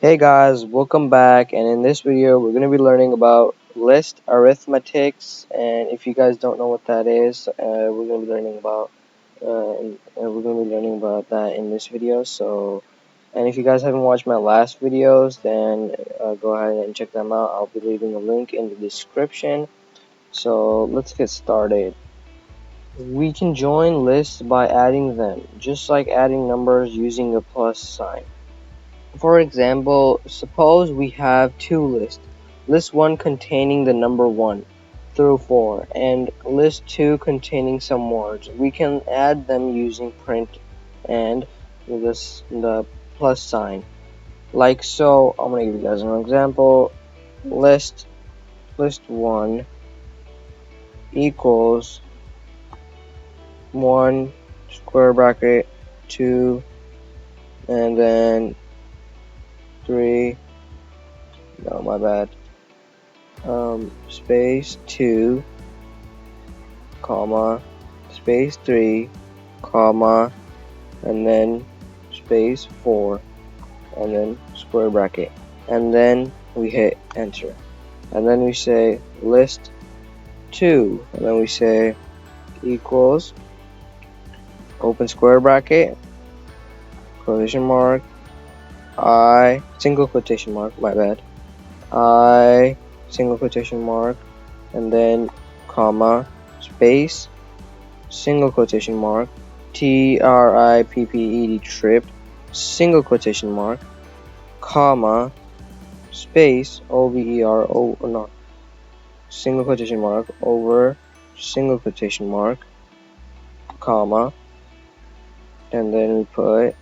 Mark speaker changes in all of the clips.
Speaker 1: Hey guys, welcome back, and in this video we're going to be learning about list arithmetics. And if you guys don't know what that is, we're going to be learning about that in this video. And if you guys haven't watched my last videos, then go ahead and check them out. I'll be leaving a link in the description. So let's get started. We can join lists by adding them, just like adding numbers using a plus sign. For example, suppose we have two lists. List 1 containing the number 1 through 4 and list 2 containing some words. We can add them using print and the plus sign. Like so, I'm going to give you guys an example. List 1 equals 1 square bracket 2 and then 3, no my bad, space 2, comma, space 3, comma, and then space 4, and then square bracket, and then we hit enter, and then we say list 2, and then we say equals, open square bracket, quotation mark, I, single quotation mark, my bad, I, single quotation mark, and then comma, space, single quotation mark, TRIPPED, trip, single quotation mark, comma, space, OVER, single quotation mark, over, single quotation mark, comma, and then we put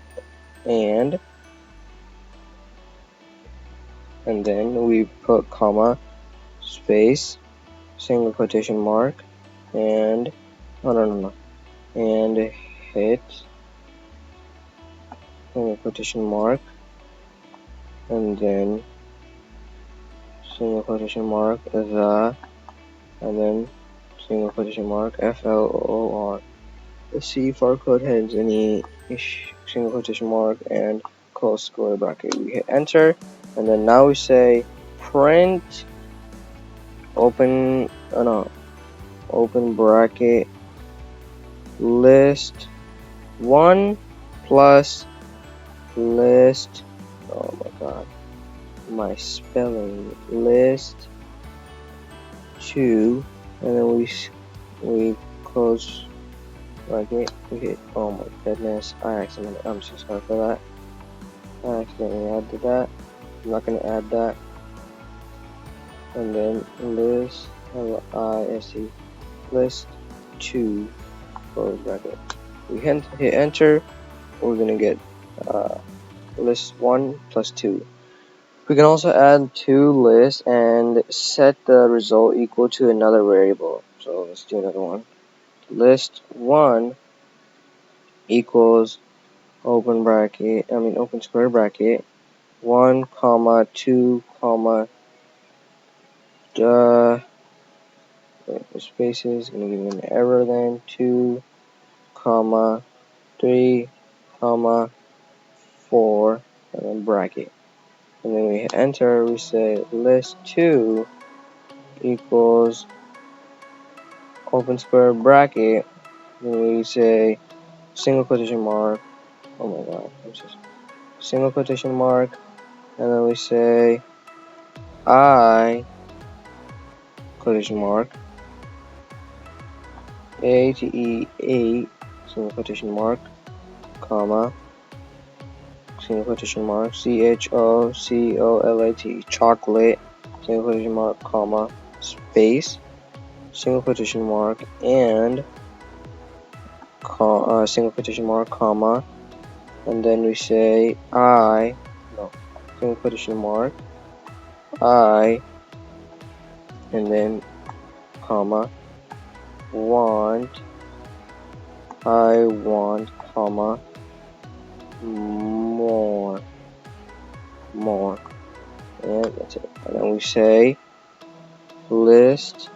Speaker 1: and then we put comma, space, single quotation mark, and and hit single quotation mark, and then single quotation mark, the, and then single quotation mark, FLOOR. Let's see if our code has any single quotation mark and close square bracket. We hit enter, and then now we say print open bracket list 1 plus list, oh my god, my spelling, list 2, and then we close bracket, we hit, oh my goodness, I'm so sorry for that, I accidentally added that, I'm not going to add that, and then list, L-I-S-T, list 2, close bracket, we hit enter, we're going to get list 1 plus 2. We can also add two lists and set the result equal to another variable. So let's do another one. List 1 equals open square bracket 1 comma 2 comma the spaces, gonna give me an error then, 2 comma 3 comma 4, and then bracket, and then we hit enter. We say list 2 equals open square bracket, then we say single quotation mark, oh my god, single quotation mark, and then we say I, quotation mark, ATE8, single quotation mark, comma, single quotation mark, CHOCOLAT, chocolate, single quotation mark, comma, space, single quotation mark, and single quotation mark, comma, and then we say single quotation mark, I, and then comma, I want, comma, more, and that's it. And then we say list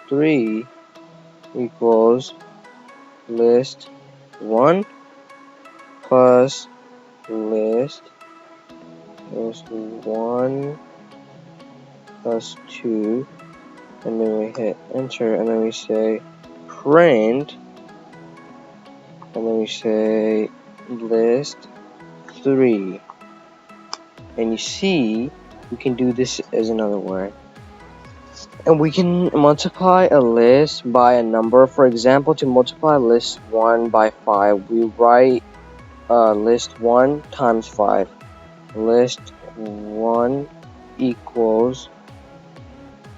Speaker 1: 3 equals list 1 plus list 1 plus 2, and then we hit enter, and then we say print, and then we say list 3. And you see, we can do this as another way. And we can multiply a list by a number. For example, to multiply list 1 by 5, we write list 1 times 5. List 1 equals,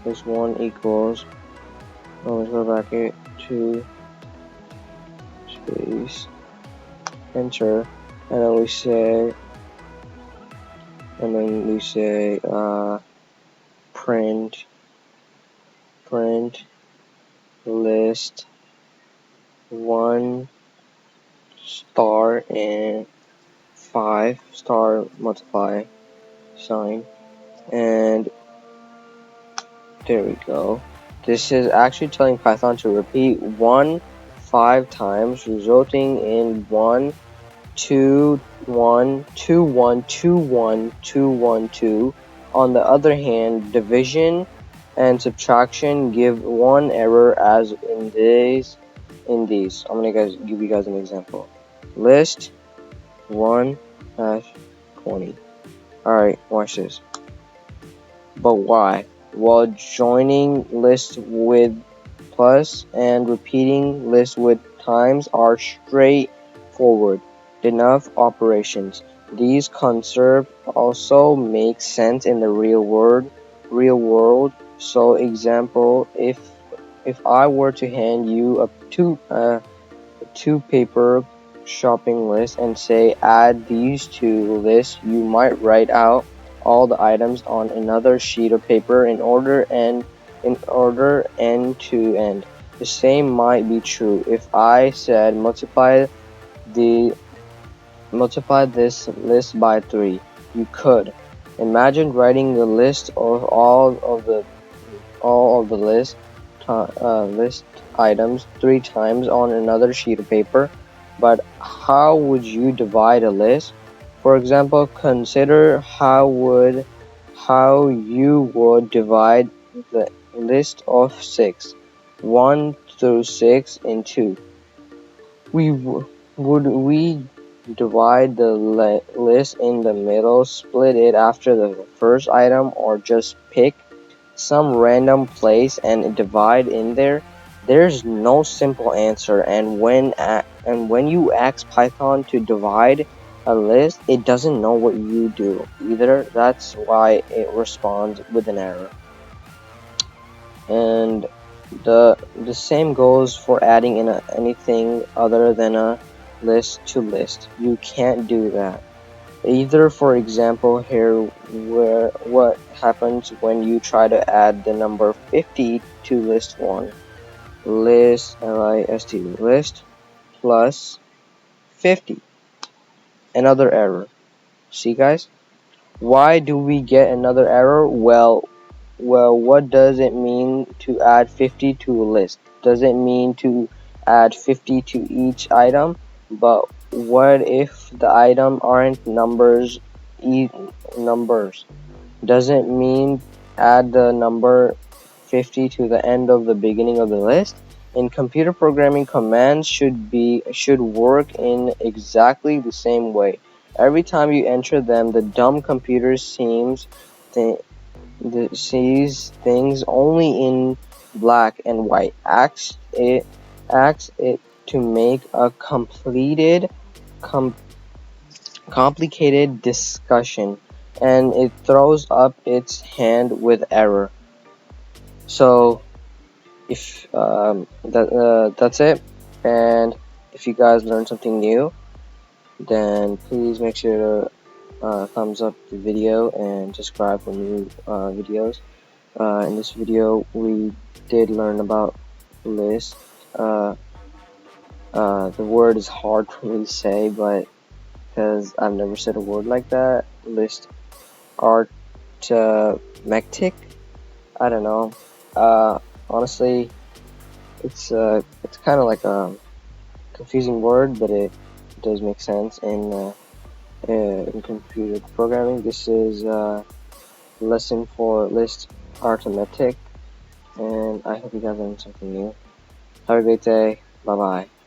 Speaker 1: let's go bracket 2 space enter, and then we say print list 1 star and 5 star multiply sign, and there we go. This is actually telling Python to repeat 1 5 times, resulting in 1 2 1 2 1 2 1 2 1 2. On the other hand, division and subtraction give one error, as in these. I'm gonna give you guys an example. List 1 20. Alright, watch this. But why? While joining list with plus and repeating list with times are straightforward enough operations. These concepts also make sense in the real world. So example, if I were to hand you a two paper shopping list and say add these two lists, you might write out all the items on another sheet of paper in order end to end. The same might be true if I said multiply this list by 3. You could imagine writing the list of all of the list items 3 times on another sheet of paper. But how would you divide a list? For example, consider how you would divide the list of 6, 1 through 6 in 2. Would we divide the list in the middle, split it after the first item, or just pick some random place and divide in there? There's no simple answer, and when you ask Python to divide a list, it doesn't know what you do either. That's why it responds with an error. And the same goes for adding in anything other than a list to list. You can't do that either. For example, here, what happens when you try to add the number 50 to list 1? List plus 50. Another error. See, guys? Why do we get another error? Well, what does it mean to add 50 to a list? Does it mean to add 50 to each item? But what if the item aren't numbers? Does it mean add the number 50 to the end of the beginning of the list? In computer programming, commands should work in exactly the same way. Every time you enter them, the dumb computer sees things only in black and white. Asks it to make a complicated discussion, and it throws up its hand with error. So if that's it, and if you guys learned something new, then please make sure to thumbs up the video and subscribe for new videos. In this video, we did learn about list. The word is hard for me to say, but because I've never said a word like that. List arithmetic. I don't know. Honestly, it's kind of like a confusing word, but does make sense in computer programming. This is lesson for list arithmetic, and I hope you guys learned something new. Have a great day. Bye bye.